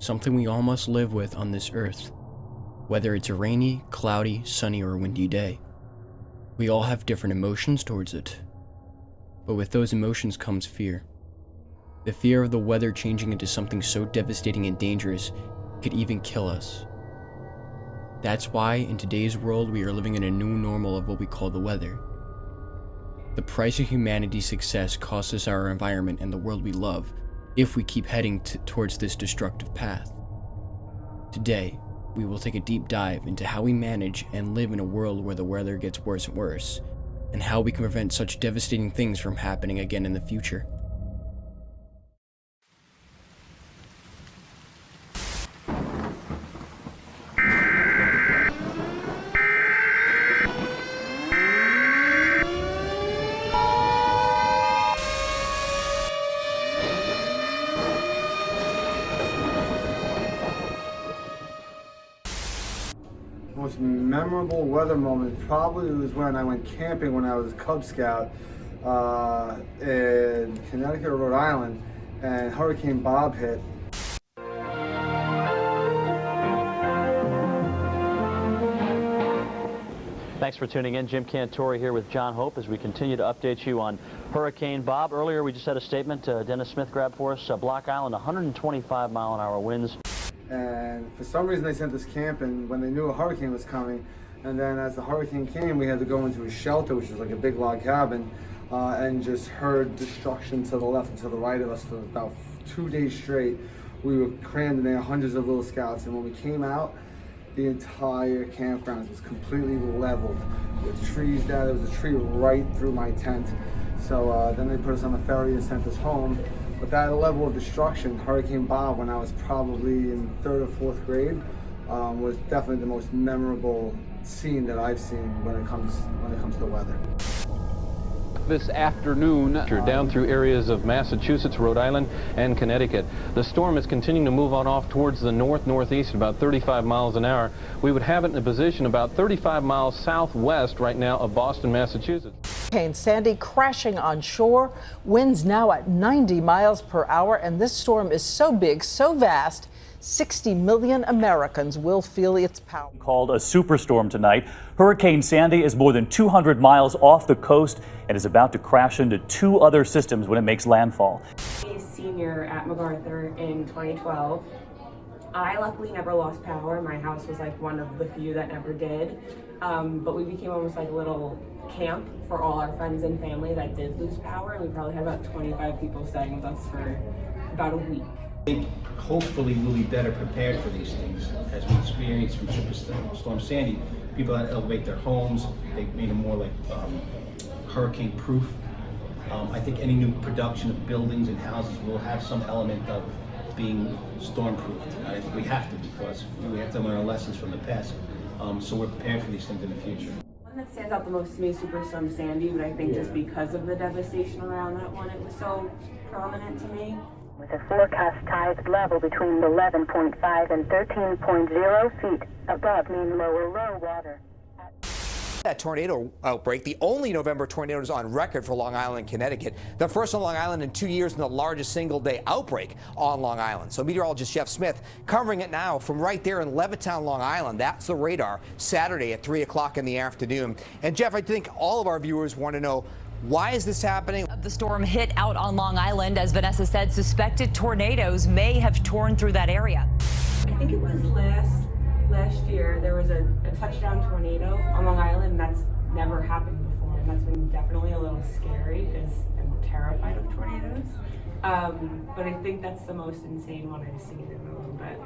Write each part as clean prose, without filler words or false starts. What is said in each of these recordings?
something we all must live with on this earth, whether it's a rainy, cloudy, sunny, or windy day. We all have different emotions towards it, but with those emotions comes fear. The fear of the weather changing into something so devastating and dangerous it could even kill us. That's why in today's world we are living in a new normal of what we call the weather. The price of humanity's success costs us our environment and the world we love if we keep heading towards this destructive path. Today, we will take a deep dive into how we manage and live in a world where the weather gets worse and worse, and how we can prevent such devastating things from happening again in the future. Most memorable weather moment probably was when I went camping when I was a Cub Scout in Connecticut or Rhode Island, and Hurricane Bob hit. Thanks for tuning in. Jim Cantore here with John Hope as we continue to update you on Hurricane Bob. Earlier we just had a statement Dennis Smith grabbed for us. Block Island, 125-mile-an-hour winds. And for some reason they sent us camping when they knew a hurricane was coming. And then as the hurricane came, we had to go into a shelter, which is like a big log cabin, and just heard destruction to the left and to the right of us for about 2 days straight. We were crammed in there, hundreds of little scouts, and when we came out, the entire campground was completely leveled with trees down. There was a tree right through my tent. So then they put us on a ferry and sent us home. But that level of destruction, Hurricane Bob, when I was probably in 3rd or 4th grade, was definitely the most memorable scene that I've seen when it comes to weather. This afternoon, you're down through areas of Massachusetts, Rhode Island, and Connecticut. The storm is continuing to move on off towards the north-northeast at about 35 miles an hour. We would have it in a position about 35 miles southwest right now of Boston, Massachusetts. Hurricane Sandy crashing on shore, winds now at 90 miles per hour, and this storm is so big, so vast, 60 million Americans will feel its power. Called a superstorm tonight, Hurricane Sandy is more than 200 miles off the coast and is about to crash into 2 other systems when it makes landfall. A senior at MacArthur in 2012. I luckily never lost power. My house was like one of the few that never did. But we became almost like a little camp for all our friends and family that did lose power. And we probably had about 25 people staying with us for about a week. I think hopefully we'll be better prepared for these things. As we experienced from Superstorm Sandy, people had to elevate their homes. They made them more like hurricane proof. I think any new production of buildings and houses will have some element of being storm proofed. I think we have to, because we have to learn our lessons from the past. So we're prepared for these things in the future. One that stands out the most to me is Superstorm Sandy, but I think just because of the devastation around that one, it was so prominent to me. With a forecast tide level between 11.5 and 13.0 feet above mean lower low water. That tornado outbreak, the only November tornadoes on record for Long Island, Connecticut. The first on Long Island in 2 years and the largest single-day outbreak on Long Island. So meteorologist Jeff Smith covering it now from right there in Levittown, Long Island. That's the radar, Saturday at 3 o'clock in the afternoon. And Jeff, I think all of our viewers want to know, why is this happening? The storm hit out on Long Island. As Vanessa said, suspected tornadoes may have torn through that area. I think it was last year there was a touchdown tornado on Long Island, and that's never happened before, and that's been definitely a little scary because I'm terrified of tornadoes. But I think that's the most insane one I've seen in a little bit.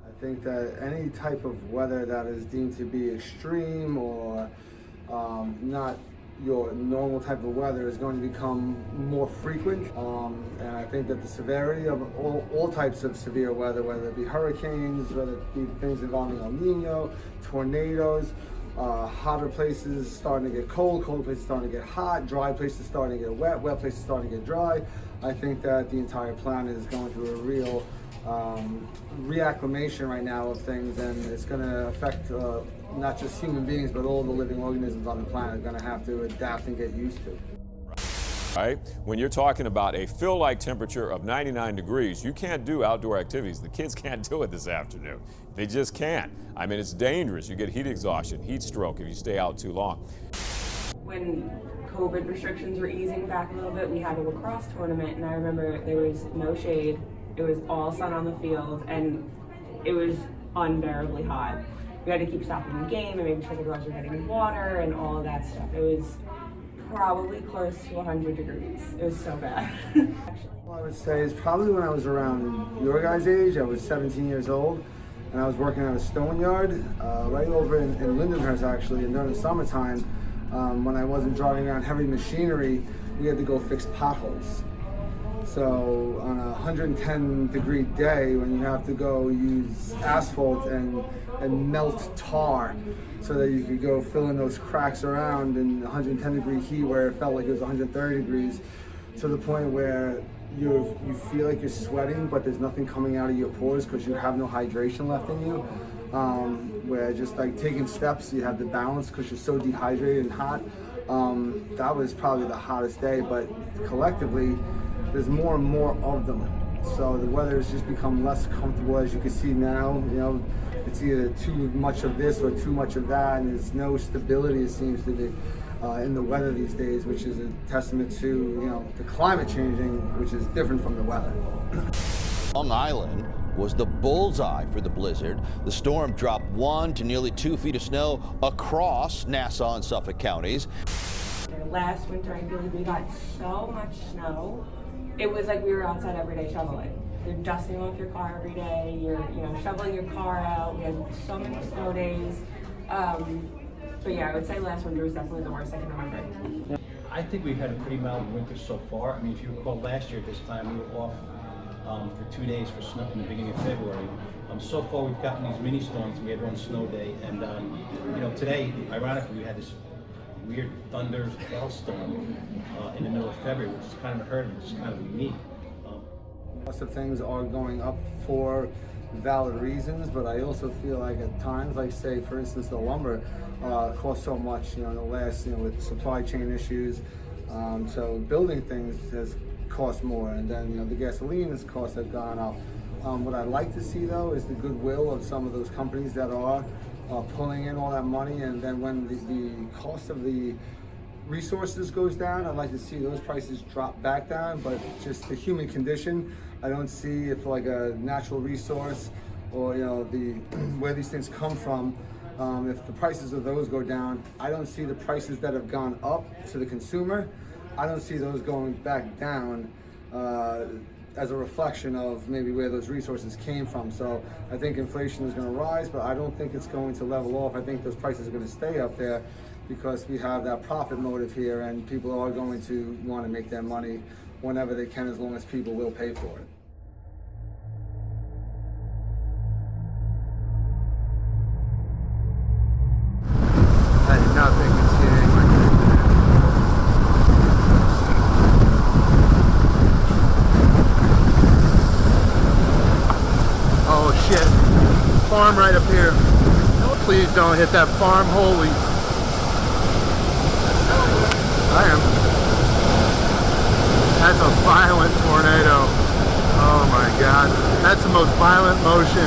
I think that any type of weather that is deemed to be extreme or not your normal type of weather is going to become more frequent, and I think that the severity of all types of severe weather, whether it be hurricanes, whether it be things involving El Nino, tornadoes, hotter places starting to get cold, cold places starting to get hot, dry places starting to get wet, wet places starting to get dry. I think that the entire planet is going through a real reacclimation right now of things, and it's going to affect not just human beings, but all the living organisms on the planet are going to have to adapt and get used to. Right? When you're talking about a feel-like temperature of 99 degrees, you can't do outdoor activities. The kids can't do it this afternoon. They just can't. I mean, it's dangerous. You get heat exhaustion, heat stroke if you stay out too long. When COVID restrictions were easing back a little bit, we had a lacrosse tournament, and I remember there was no shade. It was all sun on the field, and it was unbearably hot. We had to keep stopping the game and making sure the girls were getting water and all of that stuff. It was probably close to 100 degrees. It was so bad. Well, I would say is probably when I was around your guys' age. I was 17 years old, and I was working at a stone yard right over in Lindenhurst, actually. And during the summertime, when I wasn't driving around heavy machinery, we had to go fix potholes. So on a 110 degree day, when you have to go use asphalt and melt tar so that you could go fill in those cracks around in 110 degree heat where it felt like it was 130 degrees, to the point where you feel like you're sweating, but there's nothing coming out of your pores because you have no hydration left in you. Where just like taking steps, you have the balance because you're so dehydrated and hot. That was probably the hottest day, but collectively, there's more and more of them. So the weather has just become less comfortable, as you can see now. You know, it's either too much of this or too much of that, and there's no stability, it seems to be, in the weather these days, which is a testament to, you know, the climate changing, which is different from the weather. Long Island was the bullseye for the blizzard. The storm dropped 1 to nearly 2 feet of snow across Nassau and Suffolk counties. Last winter, I feel like we got so much snow. It was like we were outside every day shoveling. You're dusting off your car every day. You're, shoveling your car out. We had so many snow days. But yeah, I would say last winter was definitely the worst I can remember. I think we've had a pretty mild winter so far. I mean, if you recall last year this time, we were off for 2 days for snow in the beginning of February. So far we've gotten these mini storms. We had one snow day, and today, ironically, we had this weird thunder hailstorm in the middle of February, which is kind of unheard of, which is kind of unique. Lots of things are going up for valid reasons, but I also feel like at times, like say for instance the lumber costs so much, in the last, with supply chain issues, so building things has cost more, and then the gasoline costs have gone up. What I'd like to see though is the goodwill of some of those companies that are pulling in all that money, and then when the cost of the resources goes down, I'd like to see those prices drop back down. But just the human condition, I don't see if like a natural resource or where these things come from, if the prices of those go down, I don't see the prices that have gone up to the consumer, I don't see those going back down as a reflection of maybe where those resources came from. So I think inflation is going to rise, but I don't think it's going to level off. I think those prices are going to stay up there because we have that profit motive here, and people are going to want to make their money whenever they can, as long as people will pay for it. I did not think it's getting like oh shit, farm right up here. Please don't hit that farm, holy. I am. That's a violent tornado. Oh my God. That's the most violent motion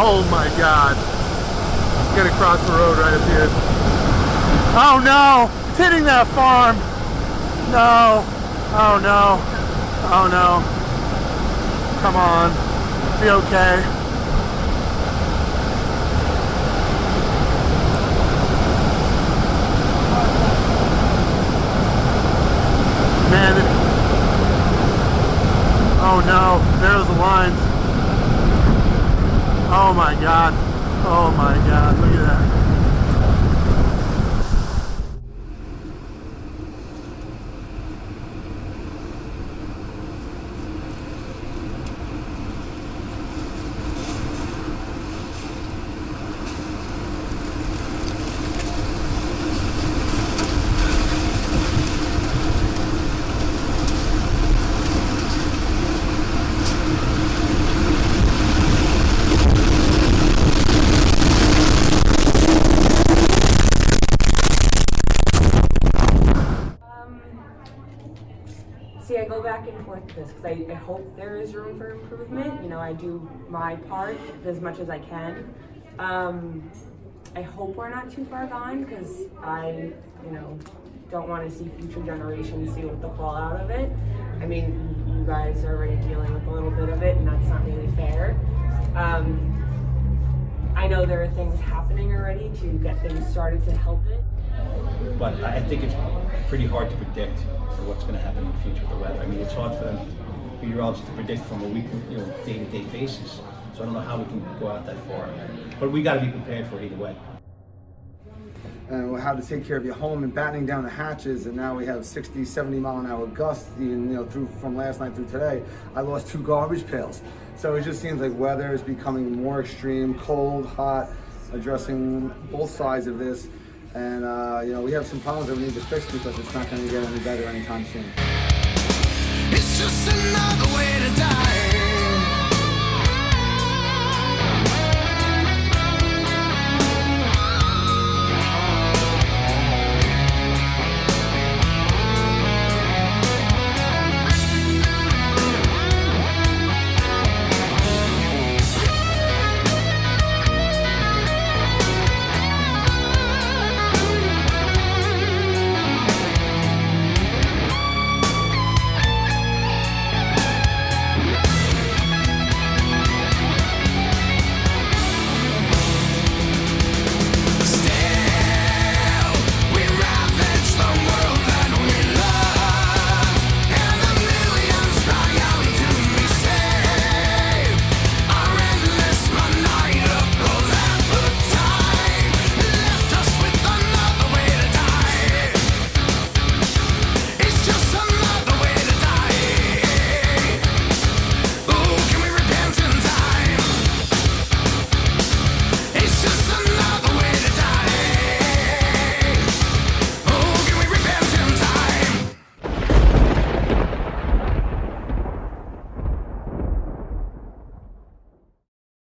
oh my God. It's gonna cross the road right up here. Oh no, it's hitting that farm. No, oh no, oh no. Come on, be okay. Man, oh no, there's the lines. Oh my God, oh my God, look at that. back and forth with this because I hope there is room for improvement. You know, I do my part as much as I can. I hope we're not too far gone because I, you know, don't want to see future generations deal with the fallout of it. I mean, you guys are already dealing with a little bit of it, and that's not really fair. I know there are things happening already to get things started to help it. But I think it's pretty hard to predict what's going to happen in the future with the weather. I mean, it's hard for them meteorologists to predict from a week, you know, day-to-day basis. So I don't know how we can go out that far. But we got to be prepared for it either way. And how to take care of your home and battening down the hatches, and now we have 60, 70 mile an hour gusts, you know, through from last night through today. I lost 2 garbage pails. So it just seems like weather is becoming more extreme, cold, hot, addressing both sides of this. And, you know, we have some problems that we need to fix because it's not going to get any better anytime soon. It's just another way to die.